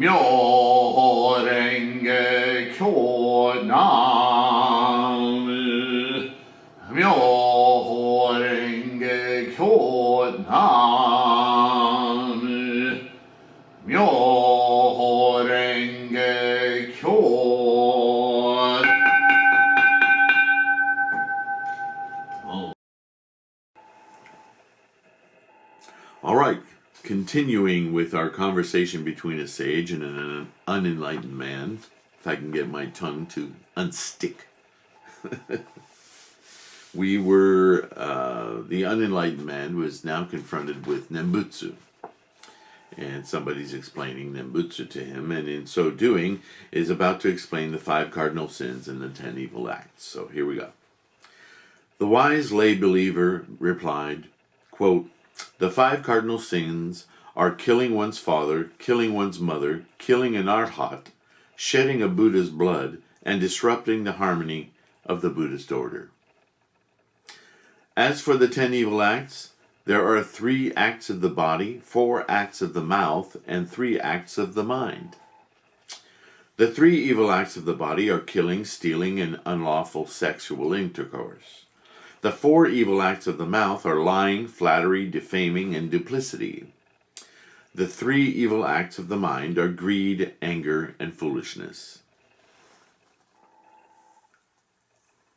Myo Renge Kyo Nam Myo Renge Kyo Nam Myo Renge Kyo. All right, continuing with our conversation between a sage and an unenlightened man, if I can get my tongue to unstick. The unenlightened man was now confronted with Nembutsu. And somebody's explaining Nembutsu to him, and in so doing is about to explain the 5 cardinal sins and the 10 evil acts. So here we go. The wise lay believer replied, quote, "The 5 cardinal sins are killing one's father, killing one's mother, killing an arhat, shedding a Buddha's blood, and disrupting the harmony of the Buddhist order. As for the 10 evil acts, there are 3 acts of the body, 4 acts of the mouth, and 3 acts of the mind. The 3 evil acts of the body are killing, stealing, and unlawful sexual intercourse. The 4 evil acts of the mouth are lying, flattery, defaming, and duplicity. The 3 evil acts of the mind are greed, anger, and foolishness."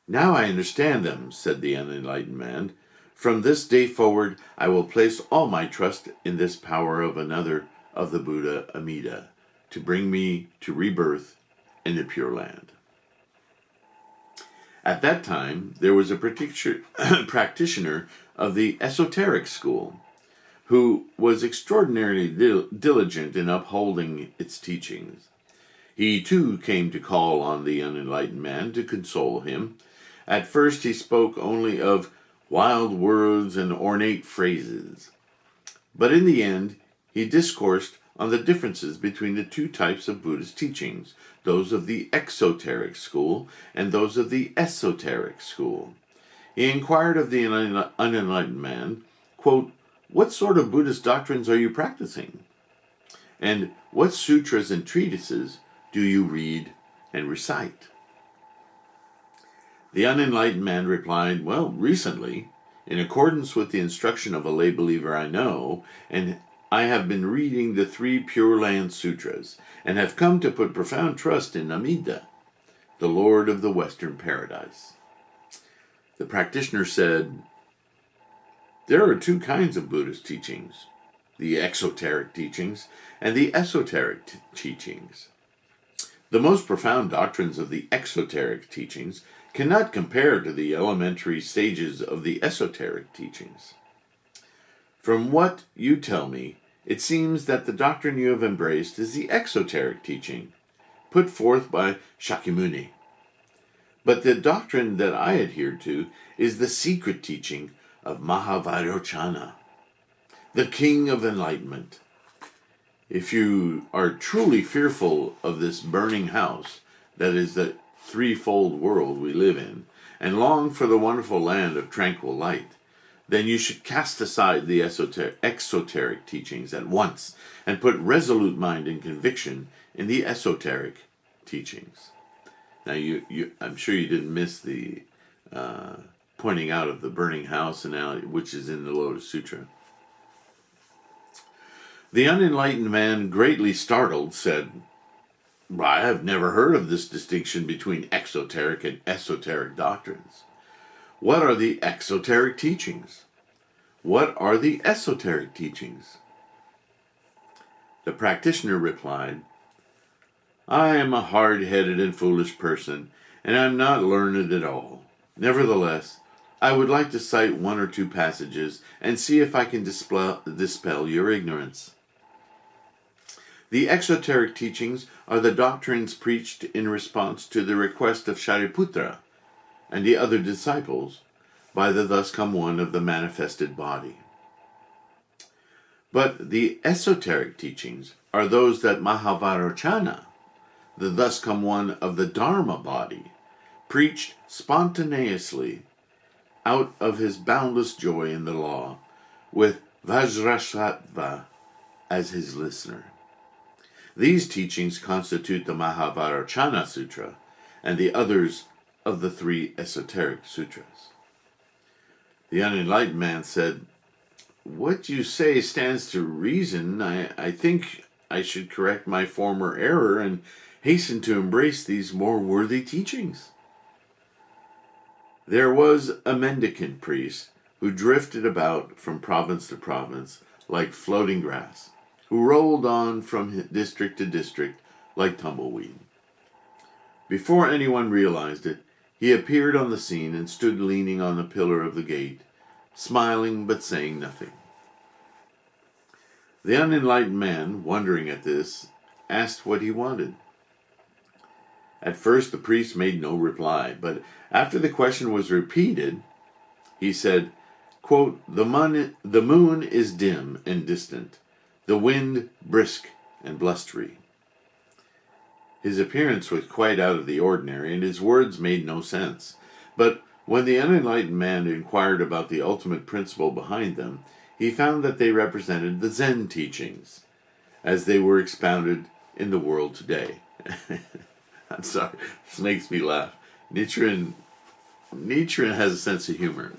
"Now I understand them," said the unenlightened man. "From this day forward, I will place all my trust in this power of another of the Buddha Amida to bring me to rebirth in the Pure Land." At that time, there was a practitioner of the esoteric school who was extraordinarily diligent in upholding its teachings. He too came to call on the unenlightened man to console him. At first he spoke only of wild words and ornate phrases, but in the end he discoursed on the differences between the 2 types of Buddhist teachings, those of the exoteric school and those of the esoteric school. He inquired of the unenlightened man, quote, "What sort of Buddhist doctrines are you practicing? And what sutras and treatises do you read and recite?" The unenlightened man replied, "Well, recently, in accordance with the instruction of a lay believer I know, and I have been reading the 3 Pure Land Sutras, and have come to put profound trust in Amida, the Lord of the Western Paradise." The practitioner said, "There are 2 kinds of Buddhist teachings, the exoteric teachings and the esoteric teachings. The most profound doctrines of the exoteric teachings cannot compare to the elementary stages of the esoteric teachings. From what you tell me, it seems that the doctrine you have embraced is the exoteric teaching, put forth by Shakyamuni. But the doctrine that I adhere to is the secret teaching of Mahavairochana, the king of enlightenment. If you are truly fearful of this burning house, that is the threefold world we live in, and long for the wonderful land of tranquil light, then you should cast aside the exoteric teachings at once and put resolute mind and conviction in the esoteric teachings." Now, I'm sure you didn't miss the pointing out of the burning house analogy, which is in the Lotus Sutra. The unenlightened man, greatly startled, said, "I have never heard of this distinction between exoteric and esoteric doctrines. What are the exoteric teachings? What are the esoteric teachings?" The practitioner replied, "I am a hard-headed and foolish person, and I am not learned at all. Nevertheless, I would like to cite 1 or 2 passages and see if I can dispel your ignorance. The exoteric teachings are the doctrines preached in response to the request of Shariputra and the other disciples by the thus come one of the manifested body. But the esoteric teachings are those that Mahavairochana, the thus come one of the Dharma body, preached spontaneously out of his boundless joy in the law, with Vajrasattva as his listener. These teachings constitute the Mahavajrayana Sutra and the others of the three esoteric sutras. The unenlightened man said, "What you say stands to reason. I think I should correct my former error and hasten to embrace these more worthy teachings." There was a mendicant priest who drifted about from province to province like floating grass, who rolled on from district to district like tumbleweed. Before anyone realized it, he appeared on the scene and stood leaning on the pillar of the gate, smiling but saying nothing. The unenlightened man, wondering at this, asked what he wanted. At first the priest made no reply, but after the question was repeated, he said, quote, the moon is dim and distant, the wind brisk and blustery." His appearance was quite out of the ordinary, and his words made no sense. But when the unenlightened man inquired about the ultimate principle behind them, he found that they represented the Zen teachings, as they were expounded in the world today. I'm sorry, this makes me laugh. Nichiren has a sense of humor.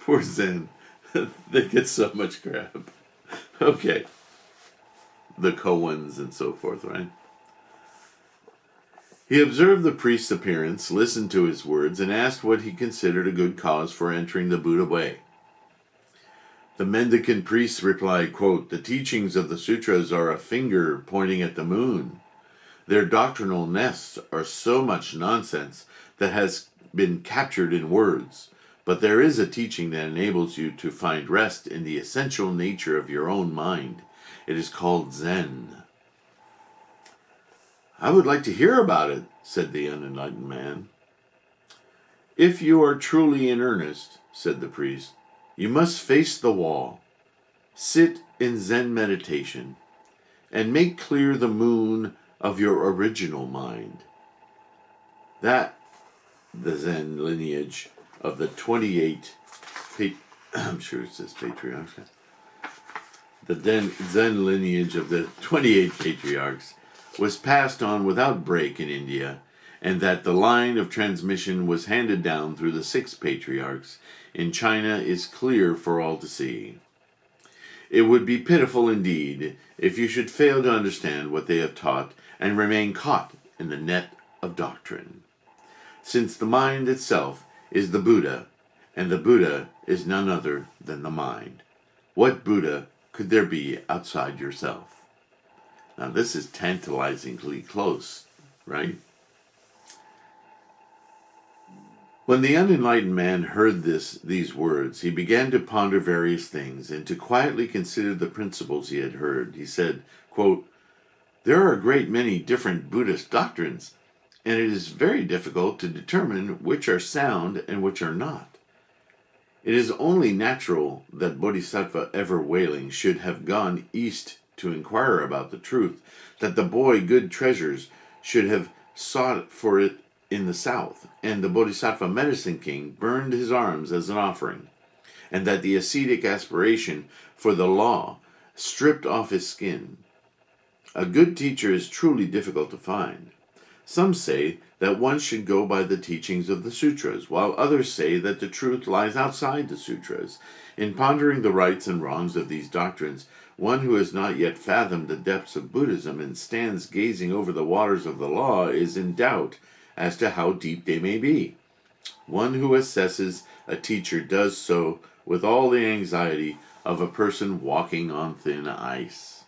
Poor Zen. They get so much crap. Okay. The koans and so forth, right? He observed the priest's appearance, listened to his words, and asked what he considered a good cause for entering the Buddha way. The mendicant priest replied, quote, "The teachings of the sutras are a finger pointing at the moon. Their doctrinal nests are so much nonsense that has been captured in words, but there is a teaching that enables you to find rest in the essential nature of your own mind. It is called Zen." "I would like to hear about it," said the unenlightened man. "If you are truly in earnest," said the priest, "you must face the wall, sit in Zen meditation, and make clear the moon of your original mind." That, the Zen lineage of the 28, I'm sure it says patriarchs, the Zen lineage of the 28 patriarchs was passed on without break in India, and that the line of transmission was handed down through the 6 patriarchs in China is clear for all to see. It would be pitiful indeed if you should fail to understand what they have taught and remain caught in the net of doctrine, since the mind itself is the Buddha, and the Buddha is none other than the mind. What Buddha could there be outside yourself? Now this is tantalizingly close, right? When the unenlightened man heard these words, he began to ponder various things and to quietly consider the principles he had heard. He said, quote, "There are a great many different Buddhist doctrines, and it is very difficult to determine which are sound and which are not. It is only natural that Bodhisattva Ever-Wailing should have gone east to inquire about the truth, that the boy Good Treasures should have sought for it in the south, and the Bodhisattva Medicine King burned his arms as an offering, and that the ascetic aspiration for the law stripped off his skin. A good teacher is truly difficult to find. Some say that one should go by the teachings of the sutras, while others say that the truth lies outside the sutras. In pondering the rights and wrongs of these doctrines, one who has not yet fathomed the depths of Buddhism and stands gazing over the waters of the law is in doubt as to how deep they may be. One who assesses a teacher does so with all the anxiety of a person walking on thin ice.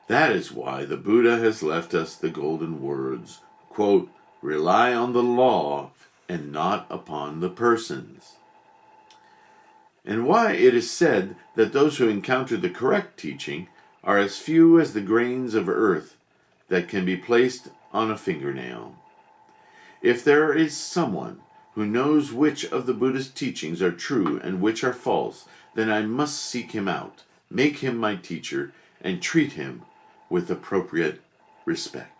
That is why the Buddha has left us the golden words, quote, rely on the law and not upon the persons. And why it is said that those who encounter the correct teaching are as few as the grains of earth that can be placed on a fingernail. If there is someone who knows which of the Buddhist teachings are true and which are false, then I must seek him out, make him my teacher, and treat him with appropriate respect.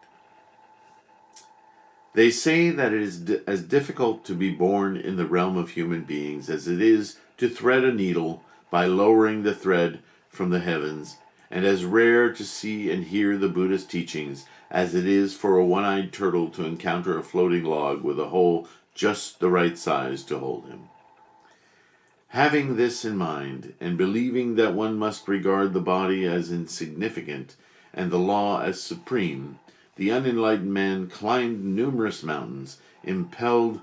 They say that it is as difficult to be born in the realm of human beings as it is to thread a needle by lowering the thread from the heavens, and as rare to see and hear the Buddha's teachings as it is for a one-eyed turtle to encounter a floating log with a hole just the right size to hold him. Having this in mind, and believing that one must regard the body as insignificant and the law as supreme, the unenlightened man climbed numerous mountains, impelled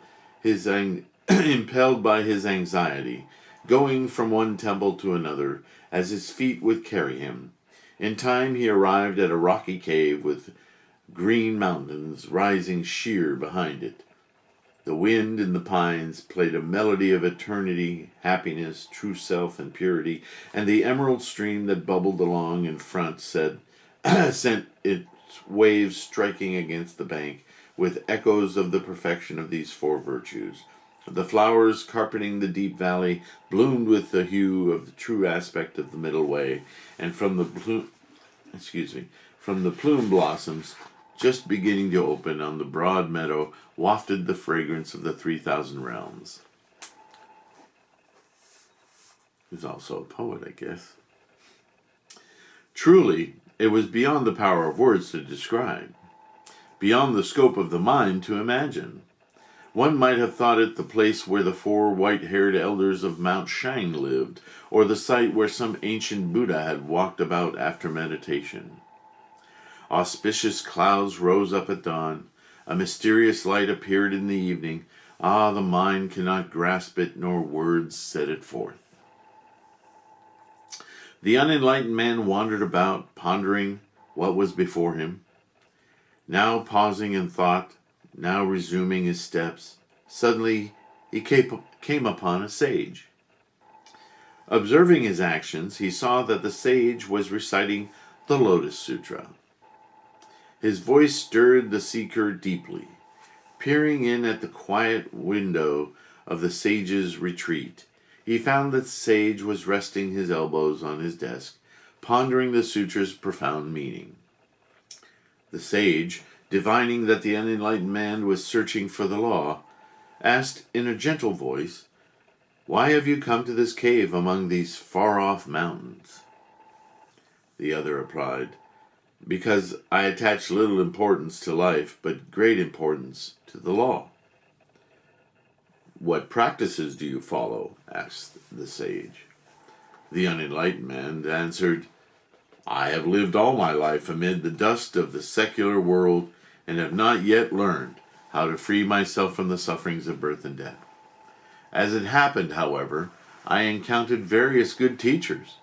by his anxiety, going from one temple to another as his feet would carry him. In time he arrived at a rocky cave with green mountains rising sheer behind it. The wind in the pines played a melody of eternity, happiness, true self, and purity, and the emerald stream that bubbled along in front sent its waves striking against the bank with echoes of the perfection of these four virtues. The flowers carpeting the deep valley bloomed with the hue of the true aspect of the middle way, and from the plume blossoms just beginning to open on the broad meadow wafted the fragrance of the 3,000 realms. He's also a poet, I guess. Truly, it was beyond the power of words to describe, beyond the scope of the mind to imagine. One might have thought it the place where the four white-haired elders of Mount Shang lived, or the site where some ancient Buddha had walked about after meditation. Auspicious clouds rose up at dawn. A mysterious light appeared in the evening. Ah, the mind cannot grasp it, nor words set it forth. The unenlightened man wandered about, pondering what was before him, now pausing in thought, now resuming his steps. Suddenly he came upon a sage. Observing his actions, he saw that the sage was reciting the Lotus Sutra. His voice stirred the seeker deeply. Peering in at the quiet window of the sage's retreat, he found that the sage was resting his elbows on his desk, pondering the sutra's profound meaning. The sage, divining that the unenlightened man was searching for the law, asked in a gentle voice, "Why have you come to this cave among these far-off mountains?" The other replied, "Because I attach little importance to life, but great importance to the law." "What practices do you follow?" asked the sage. The unenlightened man answered, "I have lived all my life amid the dust of the secular world and have not yet learned how to free myself from the sufferings of birth and death. As it happened, however, I encountered various good teachers,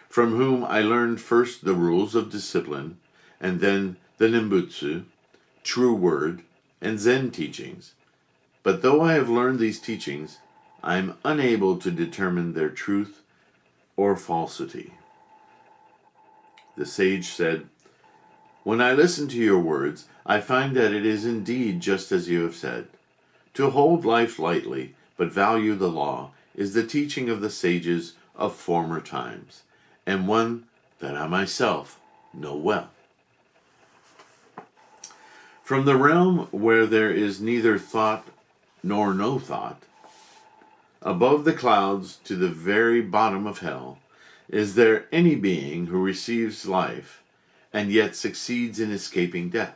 from whom I learned first the rules of discipline, and then the Nembutsu, true word, and Zen teachings. But though I have learned these teachings, I am unable to determine their truth or falsity." The sage said, "When I listen to your words, I find that it is indeed just as you have said. To hold life lightly, but value the law, is the teaching of the sages of former times, and one that I myself know well. From the realm where there is neither thought nor no thought, above the clouds to the very bottom of hell, is there any being who receives life and yet succeeds in escaping death?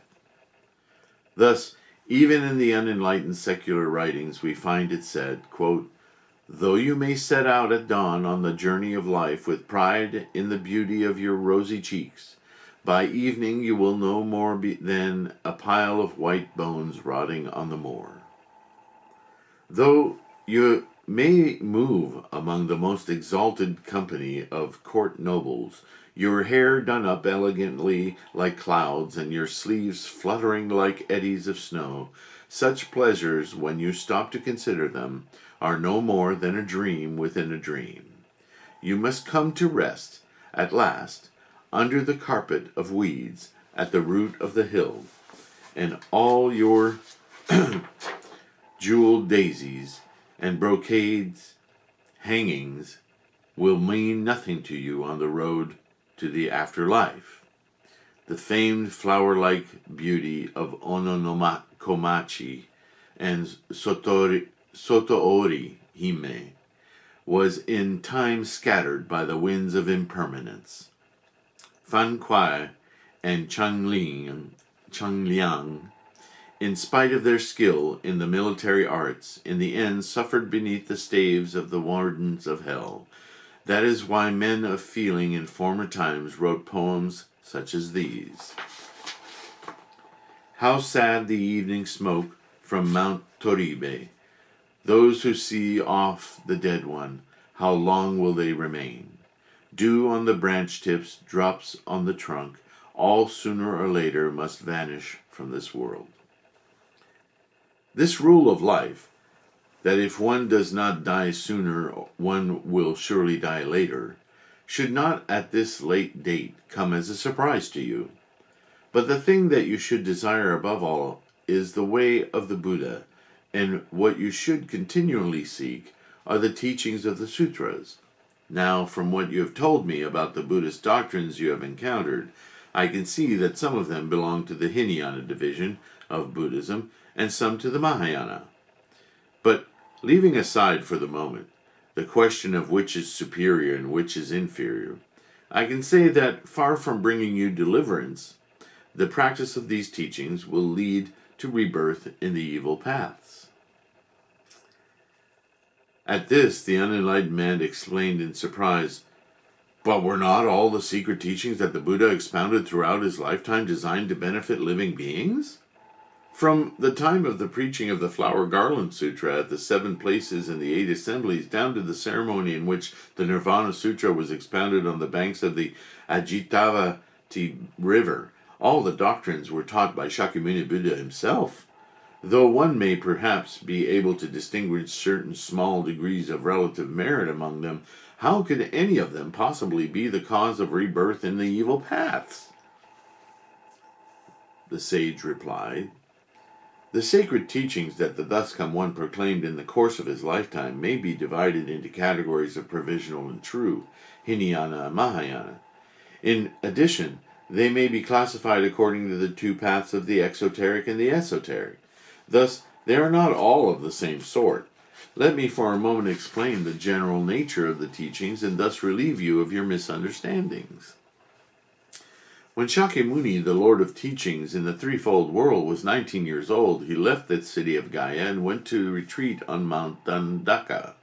Thus, even in the unenlightened secular writings we find it said, quote, "Though you may set out at dawn on the journey of life with pride in the beauty of your rosy cheeks, by evening you will no more be than a pile of white bones rotting on the moor. Though you may move among the most exalted company of court nobles, your hair done up elegantly like clouds and your sleeves fluttering like eddies of snow, such pleasures, when you stop to consider them, are no more than a dream within a dream. You must come to rest, at last, under the carpet of weeds at the root of the hill, and all your jeweled daisies and brocades hangings will mean nothing to you on the road to the afterlife. The famed flower-like beauty of Ononokomachi and Sotoori Hime was in time scattered by the winds of impermanence. Fan Kuai and Liang, in spite of their skill in the military arts, in the end suffered beneath the staves of the wardens of hell. That is why men of feeling in former times wrote poems such as these. How sad the evening smoke from Mount Toribe. Those who see off the dead one, how long will they remain? Dew on the branch tips, drops on the trunk, all sooner or later must vanish from this world. This rule of life, that if one does not die sooner, one will surely die later, should not at this late date come as a surprise to you. But the thing that you should desire above all is the way of the Buddha, and what you should continually seek are the teachings of the sutras. Now, from what you have told me about the Buddhist doctrines you have encountered, I can see that some of them belong to the Hinayana division of Buddhism, and some to the Mahayana. But leaving aside for the moment the question of which is superior and which is inferior, I can say that far from bringing you deliverance, the practice of these teachings will lead to rebirth in the evil paths. At this, the unenlightened man explained in surprise, "But were not all the secret teachings that the Buddha expounded throughout his lifetime designed to benefit living beings? From the time of the preaching of the Flower Garland Sutra at the 7 places and the 8 assemblies, down to the ceremony in which the Nirvana Sutra was expounded on the banks of the Ajitavati River, all the doctrines were taught by Shakyamuni Buddha himself. Though one may perhaps be able to distinguish certain small degrees of relative merit among them, how could any of them possibly be the cause of rebirth in the evil paths?" The sage replied, "The sacred teachings that the Thus Come One proclaimed in the course of his lifetime may be divided into categories of provisional and true, Hinayana and Mahayana. In addition, they may be classified according to the 2 paths of the exoteric and the esoteric. Thus, they are not all of the same sort. Let me for a moment explain the general nature of the teachings and thus relieve you of your misunderstandings. When Shakyamuni, the Lord of Teachings in the Threefold World, was 19 years old, he left the city of Gaya and went to retreat on Mount Dandaka,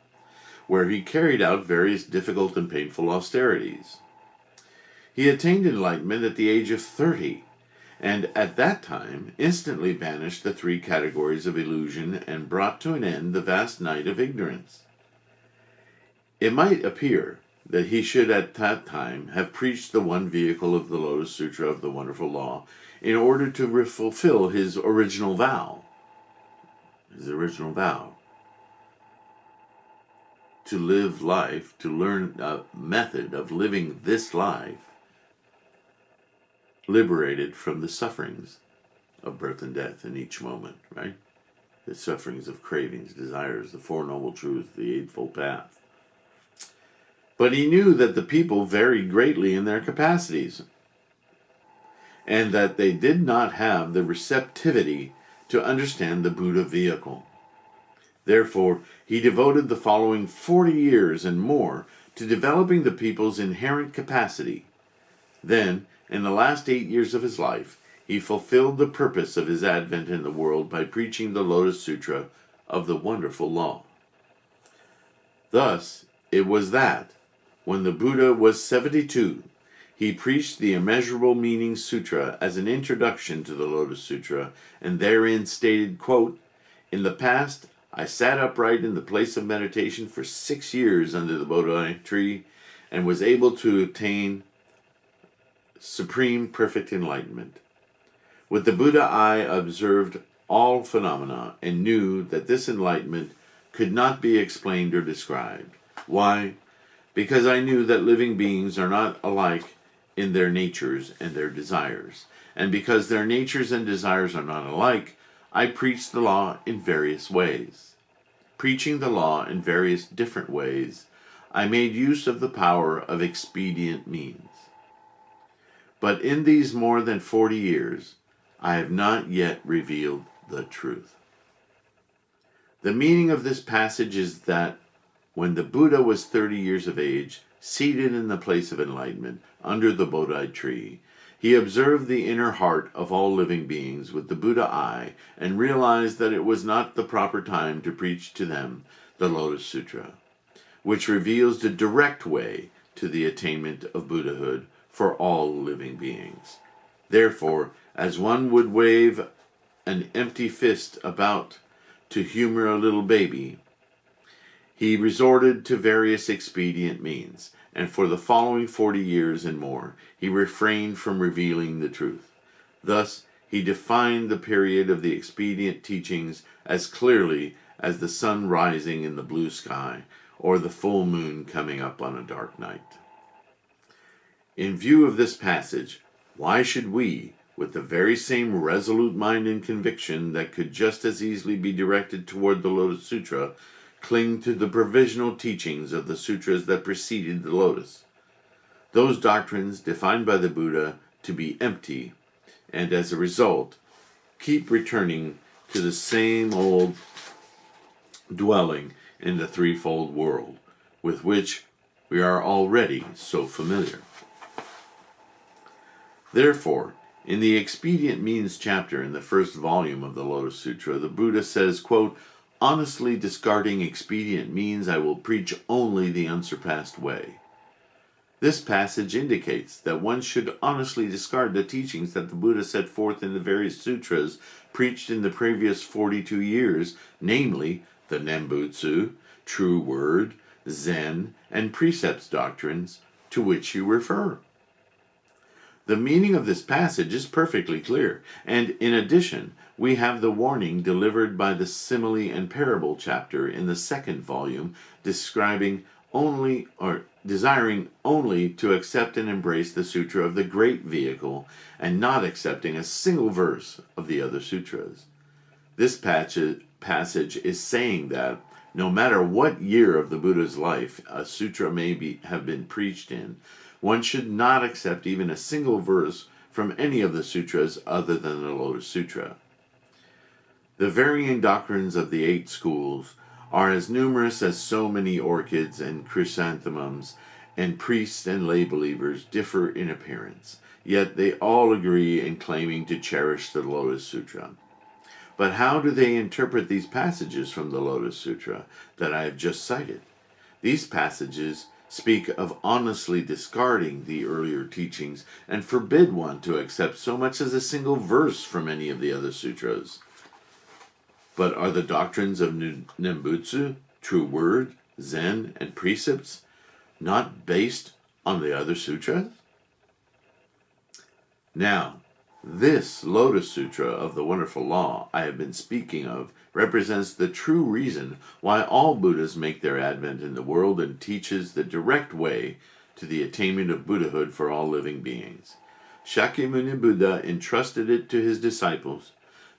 where he carried out various difficult and painful austerities. He attained enlightenment at the age of 30, and at that time instantly banished the 3 categories of illusion and brought to an end the vast night of ignorance. It might appear that he should at that time have preached the one vehicle of the Lotus Sutra of the Wonderful Law in order to fulfill his original vow. To live life, to learn a method of living this life, liberated from the sufferings of birth and death in each moment, right? The sufferings of cravings, desires, the 4 noble truths, the Eightfold Path. But he knew that the people varied greatly in their capacities, and that they did not have the receptivity to understand the Buddha vehicle. Therefore, he devoted the following 40 years and more to developing the people's inherent capacity. Then, in the last 8 years of his life, he fulfilled the purpose of his advent in the world by preaching the Lotus Sutra of the Wonderful Law. Thus, it was that, when the Buddha was 72, he preached the Immeasurable Meaning Sutra as an introduction to the Lotus Sutra, and therein stated, quote, "In the past, I sat upright in the place of meditation for 6 years under the Bodhi tree, and was able to attain supreme perfect enlightenment. With the Buddha eye observed all phenomena and knew that this enlightenment could not be explained or described. Why? Because I knew that living beings are not alike in their natures and their desires. And because their natures and desires are not alike, I preached the law in various ways. Preaching the law in various different ways, I made use of the power of expedient means. But in these more than 40 years, I have not yet revealed the truth." The meaning of this passage is that when the Buddha was 30 years of age, seated in the place of enlightenment under the Bodhi tree, he observed the inner heart of all living beings with the Buddha eye and realized that it was not the proper time to preach to them the Lotus Sutra, which reveals the direct way to the attainment of Buddhahood for all living beings. Therefore, as one would wave an empty fist about to humor a little baby, he resorted to various expedient means, and for the following 40 years and more, he refrained from revealing the truth. Thus, he defined the period of the expedient teachings as clearly as the sun rising in the blue sky, or the full moon coming up on a dark night. In view of this passage, why should we, with the very same resolute mind and conviction that could just as easily be directed toward the Lotus Sutra, cling to the provisional teachings of the sutras that preceded the Lotus? Those doctrines defined by the Buddha to be empty, and as a result, keep returning to the same old dwelling in the threefold world, with which we are already so familiar. Therefore, in the Expedient Means chapter in the first volume of the Lotus Sutra, the Buddha says, quote, "Honestly discarding expedient means, I will preach only the unsurpassed way." This passage indicates that one should honestly discard the teachings that the Buddha set forth in the various sutras preached in the previous 42 years, namely the Nembutsu, True Word, Zen, and Precepts doctrines to which you refer. The meaning of this passage is perfectly clear, and in addition, we have the warning delivered by the Simile and Parable chapter in the second volume, desiring only to accept and embrace the sutra of the great vehicle and not accepting a single verse of the other sutras. This passage is saying that no matter what year of the Buddha's life a sutra may have been preached in, one should not accept even a single verse from any of the sutras other than the Lotus Sutra. The varying doctrines of the 8 schools are as numerous as so many orchids and chrysanthemums, and priests and lay believers differ in appearance, yet they all agree in claiming to cherish the Lotus Sutra. But how do they interpret these passages from the Lotus Sutra that I have just cited? These passages speak of honestly discarding the earlier teachings and forbid one to accept so much as a single verse from any of the other sutras. But are the doctrines of Nembutsu, True Word, Zen, and Precepts not based on the other sutras? Now, this Lotus Sutra of the Wonderful Law I have been speaking of represents the true reason why all Buddhas make their advent in the world and teaches the direct way to the attainment of Buddhahood for all living beings. Shakyamuni Buddha entrusted it to his disciples.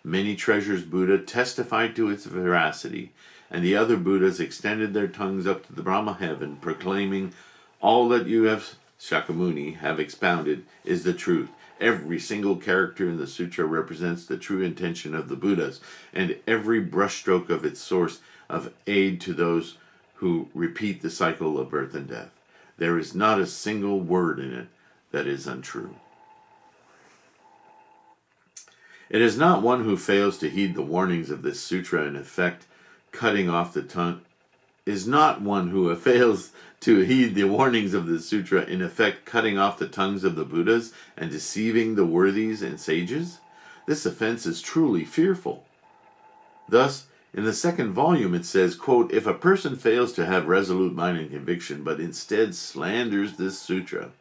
Many Treasures Buddha testified to its veracity, and the other Buddhas extended their tongues up to the Brahma heaven, proclaiming, "All that you have, Shakyamuni, have expounded is the truth. Every single character in the sutra represents the true intention of the Buddhas, and every brushstroke of its source of aid to those who repeat the cycle of birth and death. There is not a single word in it that is untrue." It is not one who fails to heed the warnings of this sutra in effect cutting off the tongue the tongues of the Buddhas and deceiving the worthies and sages. This offense is truly fearful. Thus, in the second volume it says, quote, "If a person fails to have resolute mind and conviction, but instead slanders this sutra,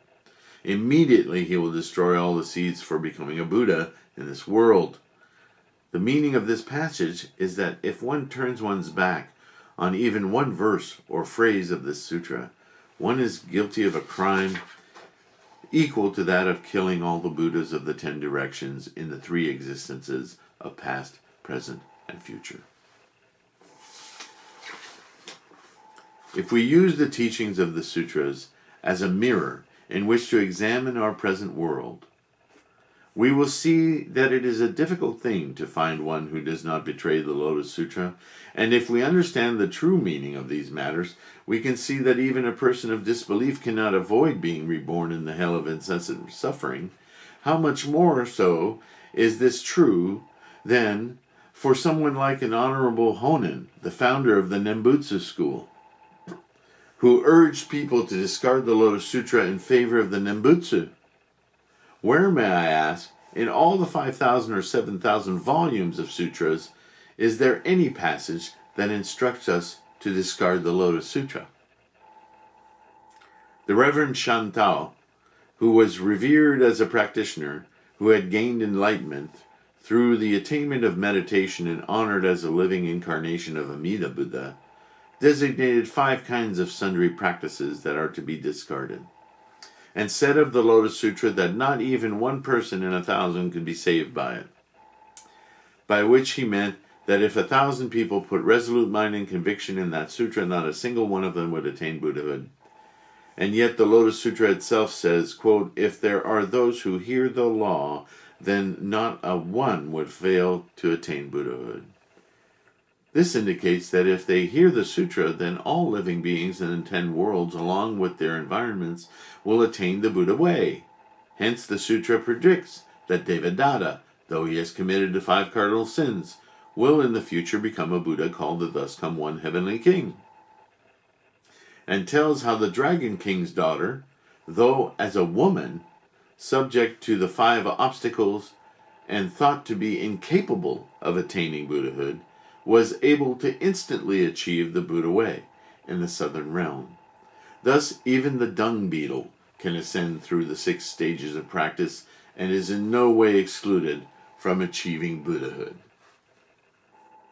immediately he will destroy all the seeds for becoming a Buddha in this world." The meaning of this passage is that if one turns one's back on even one verse or phrase of this sutra, one is guilty of a crime equal to that of killing all the Buddhas of the 10 directions in the 3 existences of past, present, and future. If we use the teachings of the sutras as a mirror in which to examine our present world, we will see that it is a difficult thing to find one who does not betray the Lotus Sutra, and if we understand the true meaning of these matters, we can see that even a person of disbelief cannot avoid being reborn in the hell of incessant suffering. How much more so is this true than for someone like an Honorable Honen, the founder of the Nembutsu school, who urged people to discard the Lotus Sutra in favor of the Nembutsu? Where, may I ask, in all the 5,000 or 7,000 volumes of sutras, is there any passage that instructs us to discard the Lotus Sutra? The Reverend Shantao, who was revered as a practitioner, who had gained enlightenment through the attainment of meditation and honored as a living incarnation of Amida Buddha, designated 5 kinds of sundry practices that are to be discarded, and said of the Lotus Sutra that not even 1 person in 1,000 could be saved by it. By which he meant that if 1,000 people put resolute mind and conviction in that sutra, not a single one of them would attain Buddhahood. And yet the Lotus Sutra itself says, quote, "If there are those who hear the law, then not a one would fail to attain Buddhahood." This indicates that if they hear the sutra, then all living beings in the 10 worlds, along with their environments, will attain the Buddha way. Hence the sutra predicts that Devadatta, though he has committed the 5 cardinal sins, will in the future become a Buddha called the Thus Come One Heavenly King. And tells how the Dragon King's daughter, though as a woman, subject to the 5 obstacles and thought to be incapable of attaining Buddhahood, was able to instantly achieve the Buddha way in the southern realm. Thus, even the dung beetle can ascend through the 6 stages of practice and is in no way excluded from achieving Buddhahood.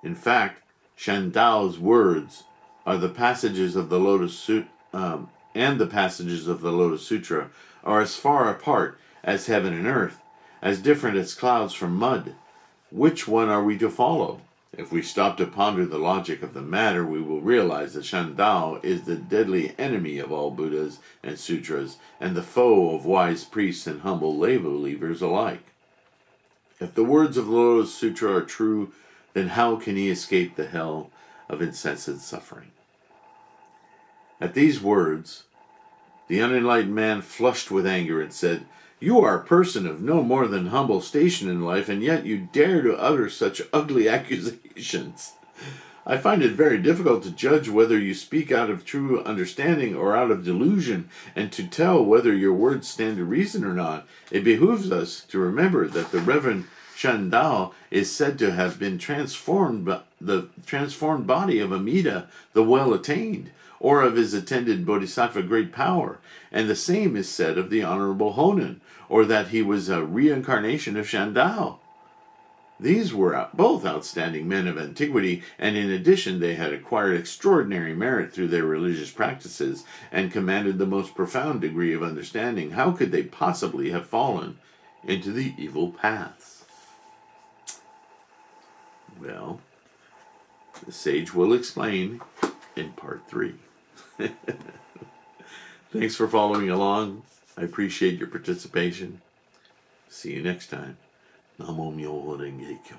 In fact, Shandao's words are the passages of the Lotus Sutra, and the passages of the Lotus Sutra are as far apart as heaven and earth, as different as clouds from mud. Which one are we to follow? If we stop to ponder the logic of the matter, we will realize that Shandao is the deadly enemy of all Buddhas and sutras, and the foe of wise priests and humble lay believers alike. If the words of the Lotus Sutra are true, then how can he escape the hell of incessant suffering? At these words, the unenlightened man flushed with anger and said, "You are a person of no more than humble station in life, and yet you dare to utter such ugly accusations. I find it very difficult to judge whether you speak out of true understanding or out of delusion, and to tell whether your words stand to reason or not. It behooves us to remember that the Reverend Shandao is said to have been the transformed body of Amida, the well-attained, or of his attended Bodhisattva great power, and the same is said of the Honorable Honen, or that he was a reincarnation of Shandao. These were both outstanding men of antiquity, and in addition they had acquired extraordinary merit through their religious practices, and commanded the most profound degree of understanding. How could they possibly have fallen into the evil paths?" Well, the sage will explain in part 3. Thanks for following along. I appreciate your participation. See you next time. Namo Myoho Renge Kyo.